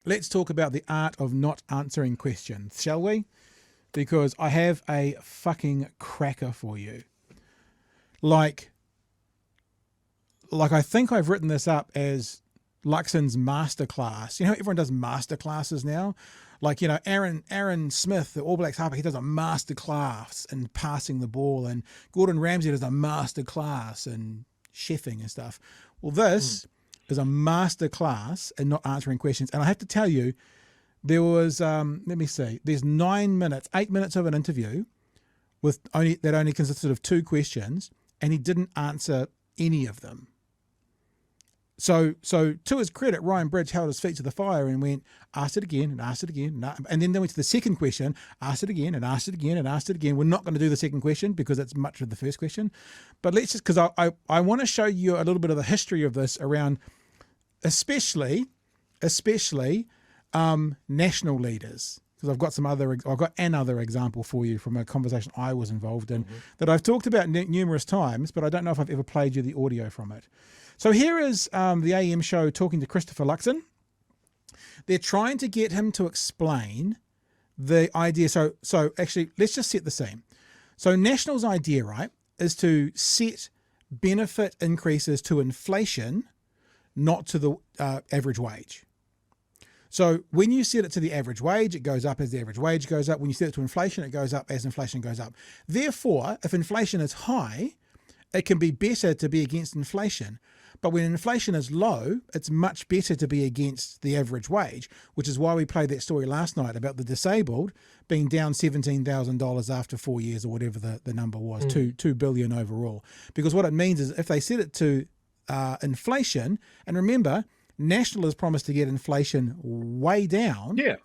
let's talk about the art of not answering questions, shall we? Because I have a fucking cracker for you. Like I think I've written this up as Luxon's masterclass. You know, everyone does masterclasses now. Like, you know, Aaron Smith, the All Blacks halfback, he does a masterclass in passing the ball, and Gordon Ramsay does a masterclass in chefing and stuff. Well, this is a masterclass in not answering questions. And I have to tell you, there was, let me see, there's 8 minutes of an interview that only consisted of 2 questions, and he didn't answer any of them. So to his credit, Ryan Bridge held his feet to the fire and went, asked it again and asked it again. And then they went to the second question, asked it again and asked it again and asked it again. We're not going to do the second question because it's much of the first question. But let's just, because I want to show you a little bit of the history of this around, especially national leaders. Because I've got another example for you from a conversation I was involved in that I've talked about numerous times, but I don't know if I've ever played you the audio from it. So here is the AM show talking to Christopher Luxon. They're trying to get him to explain the idea. So actually, let's just set the scene. So National's idea, right, is to set benefit increases to inflation, not to the average wage. So when you set it to the average wage, it goes up as the average wage goes up. When you set it to inflation, it goes up as inflation goes up. Therefore, if inflation is high, it can be better to be against inflation. But when inflation is low, it's much better to be against the average wage, which is why we played that story last night about the disabled being down $17,000 after 4 years, or whatever the number was, $2 billion overall. Because what it means is if they set it to inflation, and remember, National has promised to get inflation way down. Yeah.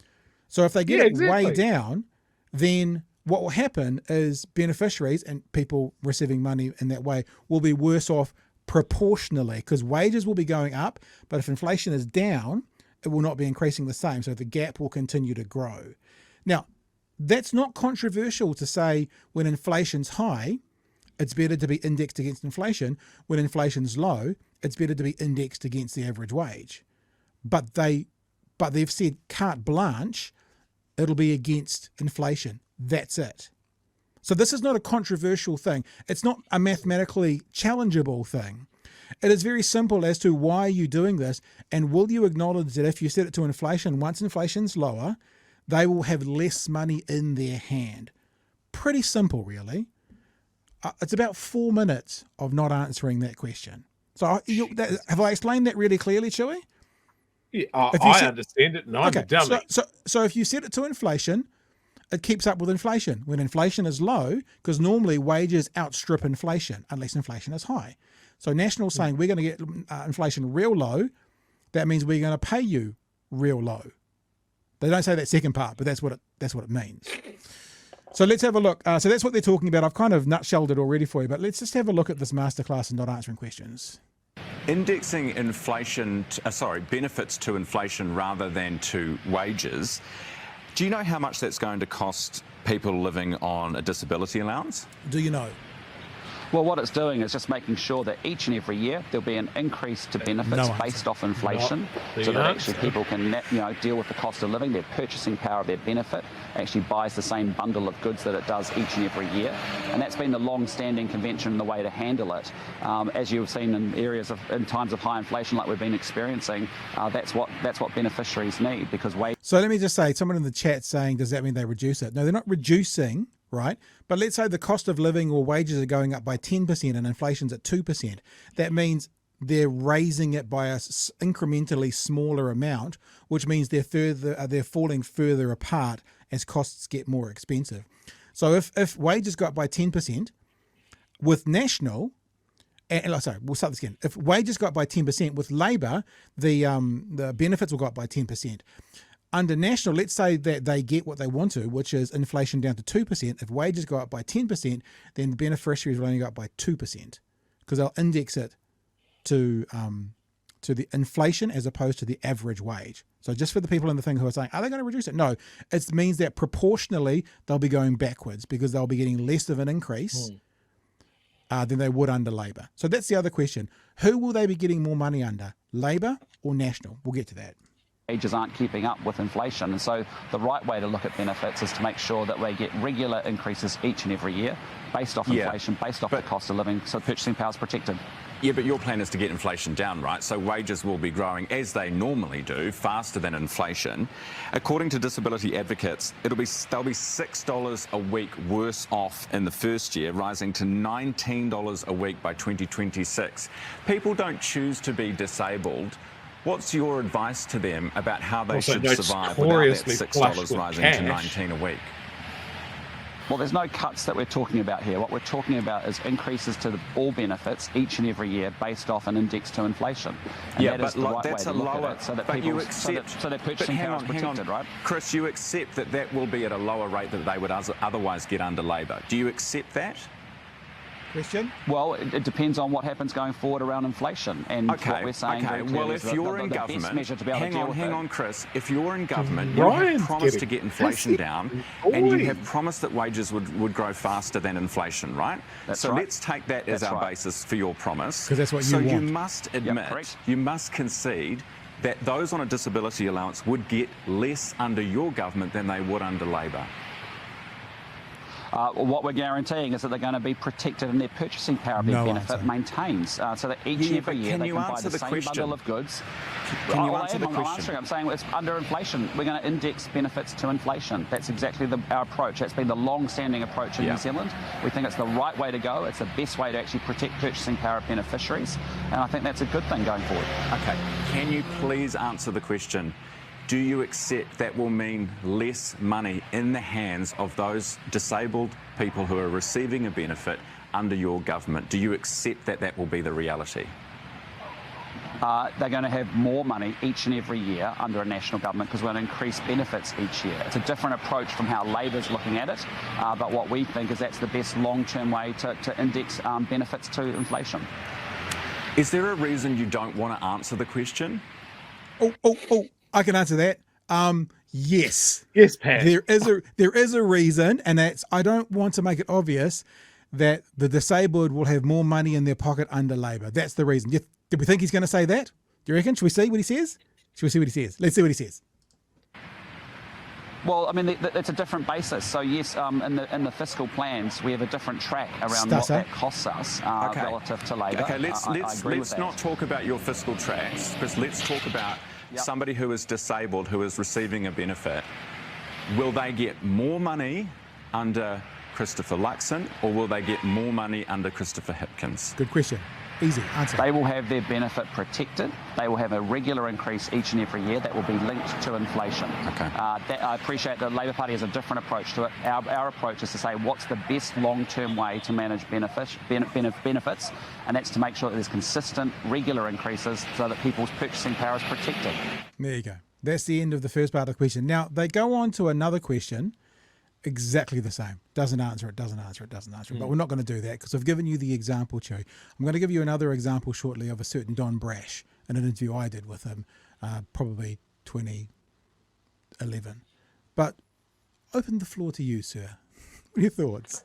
So if they get it way down, then what will happen is beneficiaries and people receiving money in that way will be worse off proportionally, because wages will be going up, but if inflation is down, it will not be increasing the same. So the gap will continue to grow. Now, that's not controversial to say when inflation's high, it's better to be indexed against inflation. When inflation's low, it's better to be indexed against the average wage. But they've said carte blanche, it'll be against inflation. That's it. So this is not a controversial thing. It's not a mathematically challengeable thing. It is very simple as to why you're doing this, and will you acknowledge that if you set it to inflation, once inflation's lower, they will have less money in their hand. Pretty simple, really. It's about 4 minutes of not answering that question. So have I explained that really clearly, Chewy? Yeah, I understand it, and I'm a dummy. So if you set it to inflation, it keeps up with inflation. When inflation is low, because normally wages outstrip inflation unless inflation is high. So National's saying we're going to get inflation real low. That means we're going to pay you real low. They don't say that second part, but that's what it means. So let's have a look. So that's what they're talking about. I've kind of nutshelled it already for you, but let's just have a look at this masterclass and not answering questions. Indexing benefits to inflation rather than to wages. Do you know how much that's going to cost people living on a disability allowance? Do you know? Well, what it's doing is just making sure that each and every year there'll be an increase to benefits based off inflation, so that actually people can deal with the cost of living. Their purchasing power of their benefit actually buys the same bundle of goods that it does each and every year, and that's been the long-standing convention and the way to handle it. As you've seen in times of high inflation like we've been experiencing, that's what beneficiaries need, because So let me just say, someone in the chat saying, does that mean they reduce it? No, they're not reducing. Right? But let's say the cost of living or wages are going up by 10% and inflation's at 2%. That means they're raising it by a incrementally smaller amount, which means they're falling further apart as costs get more expensive. So if wages go up by 10% with National, we'll start this again. If wages go up by 10% with Labour, the benefits will go up by 10%. Under National, let's say that they get what they want to, which is inflation down to 2%. If wages go up by 10%, then the beneficiaries will only go up by 2%, because they'll index it to the inflation as opposed to the average wage. So just for the people in the thing who are saying, are they going to reduce it? No, it means that proportionally they'll be going backwards, because they'll be getting less of an increase than they would under Labour. So that's the other question. Who will they be getting more money under, Labour or National? We'll get to that. wages aren't keeping up with inflation. And so the right way to look at benefits is to make sure that we get regular increases each and every year based off inflation, based off the cost of living, so purchasing power is protected. Yeah, but your plan is to get inflation down, right? So wages will be growing, as they normally do, faster than inflation. According to disability advocates, they'll be $6 a week worse off in the first year, rising to $19 a week by 2026. People don't choose to be disabled. What's your advice to them about how they should survive without that $6 rising to $19 a week? Well, there's no cuts that we're talking about here. What we're talking about is increases to all benefits each and every year based off an index to inflation. And that is the right way to look at it, so that so their purchasing power is protected, right? Chris, you accept that that will be at a lower rate that they would otherwise get under Labor. Do you accept that? Question? Well, it depends on what happens going forward around inflation. And what we're saying well, if you're in government, hang on, Chris. If you're in government, you have promised to get inflation down, and you have promised that wages would grow faster than inflation, right? That's right. Let's take that as our basis for your promise. Because that's what you want. So you must admit, you must concede that those on a disability allowance would get less under your government than they would under Labor. What we're guaranteeing is that they're going to be protected and their purchasing power of their benefit maintains, so that each and every year they can buy the same bundle of goods. Can you answer the question? I'm answering. I'm saying it's under inflation. We're going to index benefits to inflation. That's exactly our approach. That's been the long-standing approach in New Zealand. We think it's the right way to go. It's the best way to actually protect purchasing power of beneficiaries, and I think that's a good thing going forward. Okay. Can you please answer the question? Do you accept that will mean less money in the hands of those disabled people who are receiving a benefit under your government? Do you accept that that will be the reality? They're going to have more money each and every year under a national government because we're going to increase benefits each year. It's a different approach from how Labor's looking at it, but what we think is that's the best long-term way to index benefits to inflation. Is there a reason you don't want to answer the question? I can answer that. Yes. Yes, Pat. There is a reason, and that's I don't want to make it obvious that the disabled will have more money in their pocket under Labor. That's the reason. Did we think he's going to say that? Do you reckon? Should we see what he says? Let's see what he says. Well, I mean, it's a different basis. So yes, in the fiscal plans, we have a different track around what that costs us relative to Labor. Okay, let's not talk about your fiscal tracks, because let's talk about somebody who is disabled, who is receiving a benefit. Will they get more money under Christopher Luxon, or will they get more money under Christopher Hipkins? Good question. Easy answer. They will have their benefit protected. They will have a regular increase each and every year that will be linked to inflation. Okay. I appreciate the Labor Party has a different approach to it. Our approach is to say what's the best long-term way to manage benefits, and that's to make sure that there's consistent, regular increases so that people's purchasing power is protected. There you go. That's the end of the first part of the question. Now, they go on to another question, exactly the same. Doesn't answer it. But we're not going to do that because I've given you the example, Chewy. I'm going to give you another example shortly of a certain Don Brash in an interview I did with him, probably 2011. But open the floor to you, sir. What are your thoughts?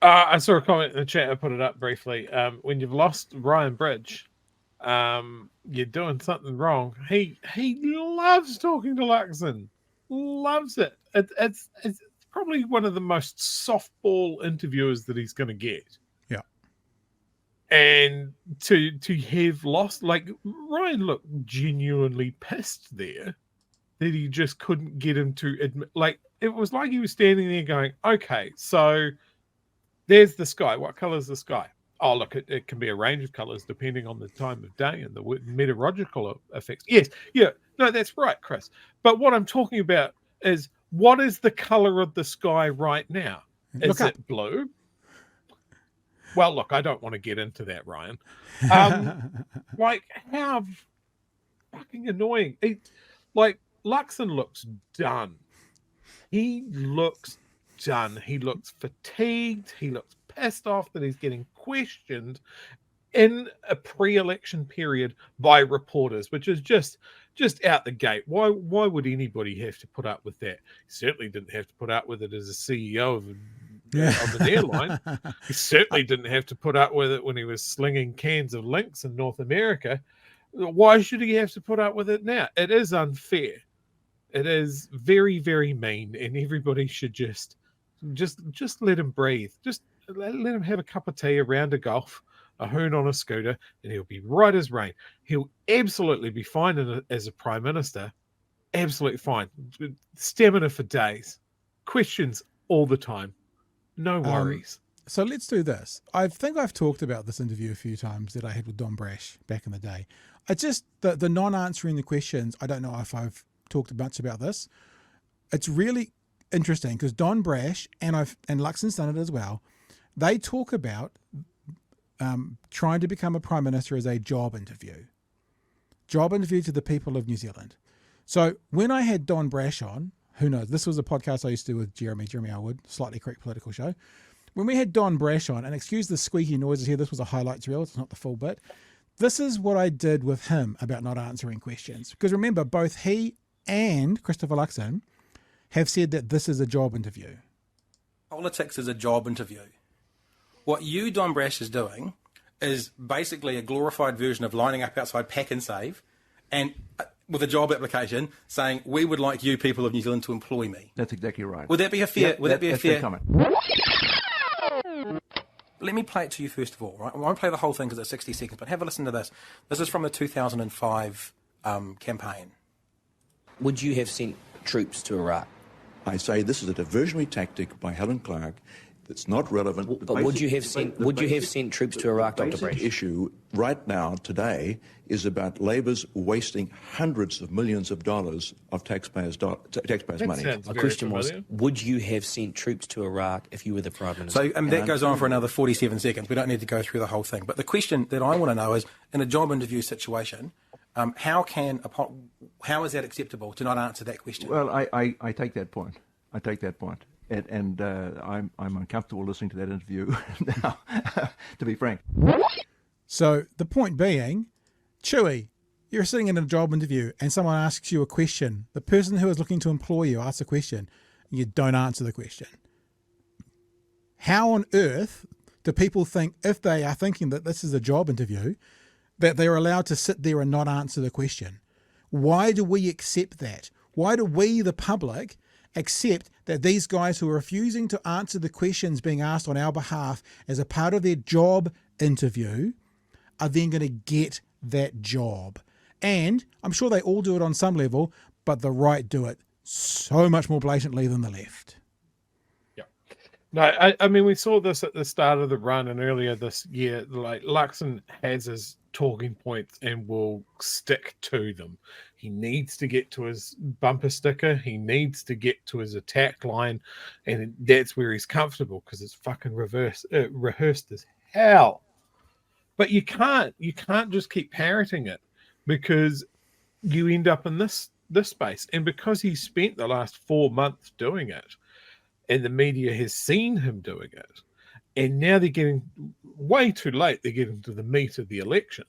I saw a comment in the chat. I put it up briefly. When you've lost Ryan Bridge, you're doing something wrong. He loves talking to Luxon. Loves it. It's probably one of the most softball interviewers that he's going to get. Yeah. And to have lost, like, Ryan looked genuinely pissed there that he just couldn't get him to admit, like, it was like he was standing there going, okay, so there's the sky. What color is the sky? Oh, look, it can be a range of colors depending on the time of day and the meteorological effects. Yes, yeah, no, that's right, Chris. But what I'm talking about is, what is the color of the sky right now? Is it blue? Well, look, I don't want to get into that, Ryan. Like, how fucking annoying. Luxon looks done. He looks done. He looks fatigued. He looks pissed off that he's getting questioned in a pre-election period by reporters, which is just out the gate. Why would anybody have to put up with that? He certainly didn't have to put up with it as a CEO of an airline. He certainly didn't have to put up with it when he was slinging cans of Lynx in North America. Why should he have to put up with it now? It is unfair. It is very, very mean, and everybody should just let him breathe. Just let him have a cup of tea, a round of golf, a hoon on a scooter, and he'll be right as rain. He'll absolutely be fine as a prime minister. Absolutely fine. Stamina for days. Questions all the time. No worries. So let's do this. I think I've talked about this interview a few times that I had with Don Brash back in the day. I just, the non-answering the questions, I don't know if I've talked much about this. It's really interesting because Don Brash and Luxon's done it as well. They talk about trying to become a prime minister as a job interview to the people of New Zealand. So when I had Don Brash on, who knows, this was a podcast I used to do with Jeremy Elwood, Slightly Correct Political Show. When we had Don Brash on, and excuse the squeaky noises here, this was a highlights reel, it's not the full bit. This is what I did with him about not answering questions. Because remember, both he and Christopher Luxon have said that this is a job interview. Politics is a job interview. What you, Don Brash, is doing is basically a glorified version of lining up outside Pack and Save and with a job application saying, we would like you people of New Zealand to employ me. That's exactly right. Would that be a fair, fair comment? Let me play it to you first of all, right? I won't play the whole thing because it's 60 seconds, but have a listen to this. This is from the 2005 campaign. Would you have sent troops to Iraq? I say this is a diversionary tactic by Helen Clark that's not relevant. But would you have sent troops to Iraq, Dr. Brash? The issue right now, today, is about Labor's wasting hundreds of millions of dollars of taxpayers' money. My question was, would you have sent troops to Iraq if you were the Prime Minister? So that goes on for another 47 seconds. We don't need to go through the whole thing. But the question that I want to know is, in a job interview situation, how is that acceptable to not answer that question? Well, I take that point. And I'm uncomfortable listening to that interview now, to be frank. So the point being, Chewy, you're sitting in a job interview and someone asks you a question. The person who is looking to employ you asks a question and you don't answer the question. How on earth do people think, if they are thinking that this is a job interview, that they're allowed to sit there and not answer the question? Why do we accept that? Why do we, the public, accept that these guys who are refusing to answer the questions being asked on our behalf as a part of their job interview are then going to get that job? And I'm sure they all do it on some level, but the right do it so much more blatantly than the left. Yeah. No, I mean, we saw this at the start of the run and earlier this year. Like, Luxon has his talking points and will stick to them. He needs to get to his bumper sticker. He needs to get to his attack line, and that's where he's comfortable because it's fucking rehearsed as hell. But you can't just keep parroting it because you end up in this space. And because he spent the last 4 months doing it, and the media has seen him doing it, and now they're getting way too late. They're getting to the meat of the election.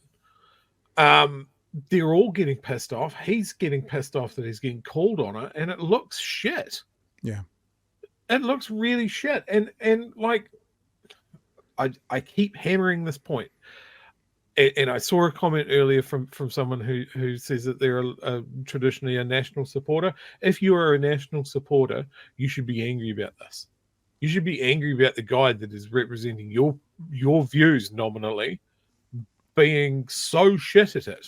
They're all getting pissed off. He's getting pissed off that he's getting called on it, and it looks shit. Yeah, it looks really shit. And like, I keep hammering this point. And I saw a comment earlier from someone who says that they're traditionally a national supporter. If you are a national supporter, you should be angry about this. You should be angry about the guy that is representing your views nominally being so shit at it,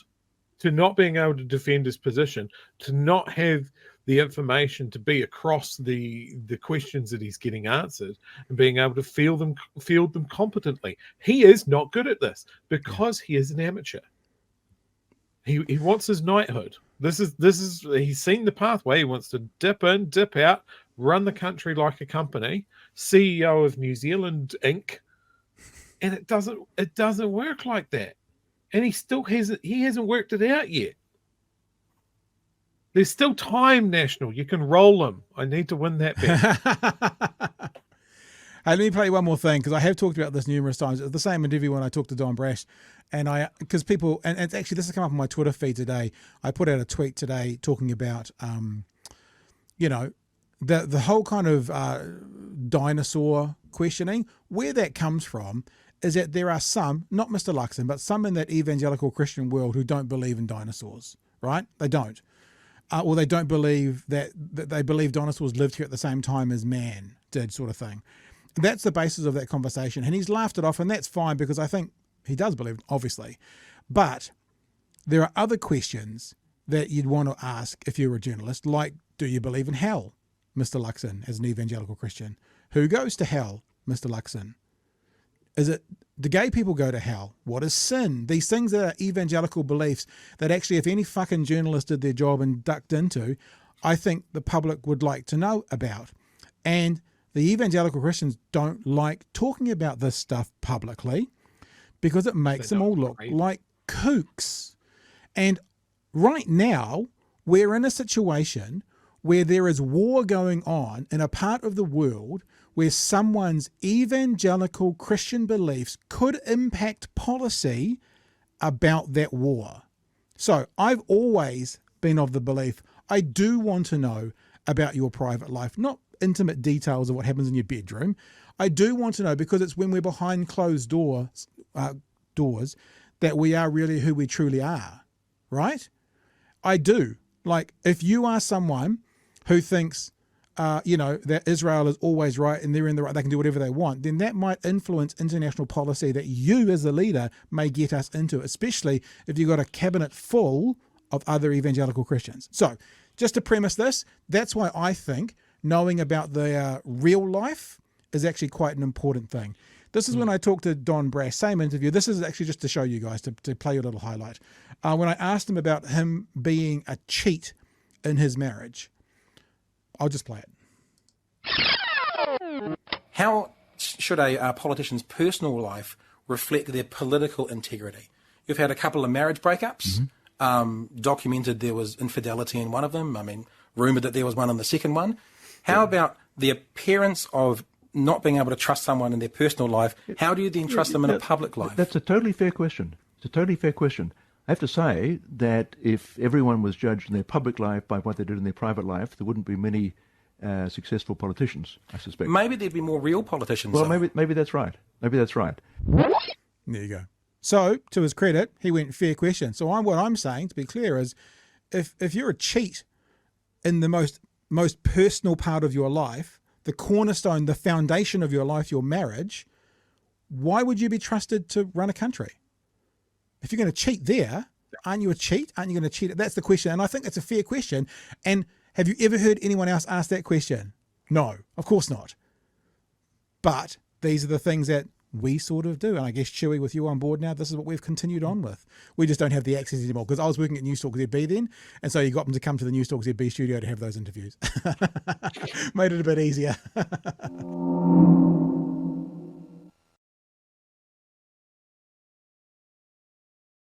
to not being able to defend his position, to not have the information to be across the questions that he's getting answered and being able to field them competently. He is not good at this because he is an amateur. He wants his knighthood. This is he's seen the pathway. He wants to dip in, dip out, run the country like a company, CEO of New Zealand Inc. And it doesn't work like that. And he hasn't worked it out yet. There's still time, National. You can roll him. I need to win that bet. Hey, let me play one more thing, because I have talked about this numerous times. It's the same interview when I talked to Don Brash. And because people, and it's actually, this has come up on my Twitter feed today. I put out a tweet today talking about, the whole kind of dinosaur questioning. Where that comes from is that there are some, not Mr. Luxon, but some in that evangelical Christian world who don't believe in dinosaurs, right? They don't. Or they don't believe that they believe dinosaurs lived here at the same time as man did, sort of thing. That's the basis of that conversation. And he's laughed it off, and that's fine because I think he does believe, obviously. But there are other questions that you'd want to ask if you're a journalist, like, do you believe in hell, Mr. Luxon, as an evangelical Christian? Who goes to hell, Mr. Luxon? Do gay people go to hell? What is sin? These things that are evangelical beliefs that actually, if any fucking journalist did their job and ducked into, I think the public would like to know about. And the evangelical Christians don't like talking about this stuff publicly because it makes them all look like kooks. And right now, we're in a situation where there is war going on in a part of the world where someone's evangelical Christian beliefs could impact policy about that war. So I've always been of the belief, I do want to know about your private life, not intimate details of what happens in your bedroom. I do want to know because it's when we're behind closed doors that we are really who we truly are, right? I do. Like, if you are someone who thinks, that Israel is always right and they're in the right, they can do whatever they want, then that might influence international policy that you as a leader may get us into, especially if you've got a cabinet full of other evangelical Christians. So just to premise this, that's why I think knowing about their real life is actually quite an important thing. This is when I talked to Don Brash, same interview. This is actually just to show you guys, to play your little highlight. When I asked him about him being a cheat in his marriage. I'll just play it. How should a politician's personal life reflect their political integrity? You've had a couple of marriage breakups, documented there was infidelity in one of them. I mean, rumoured that there was one in the second one. How about the appearance of not being able to trust someone in their personal life? How do you then trust them in a public life? That's a totally fair question. It's a totally fair question. I have to say that if everyone was judged in their public life by what they did in their private life, there wouldn't be many successful politicians, I suspect. Maybe there'd be more real politicians. Well, maybe that's right. Maybe that's right. There you go. So, to his credit, he went, fair question. So what I'm saying, to be clear, is if you're a cheat in the most personal part of your life, the cornerstone, the foundation of your life, your marriage, why would you be trusted to run a country? If you're going to cheat there, aren't you a cheat? Aren't you going to cheat? That's the question. And I think it's a fair question. And have you ever heard anyone else ask that question? No, of course not. But these are the things that we sort of do. And I guess, Chewy, with you on board now, this is what we've continued on with. We just don't have the access anymore because I was working at News Talk ZB then. And so you got them to come to the News Talk ZB studio to have those interviews. Made it a bit easier.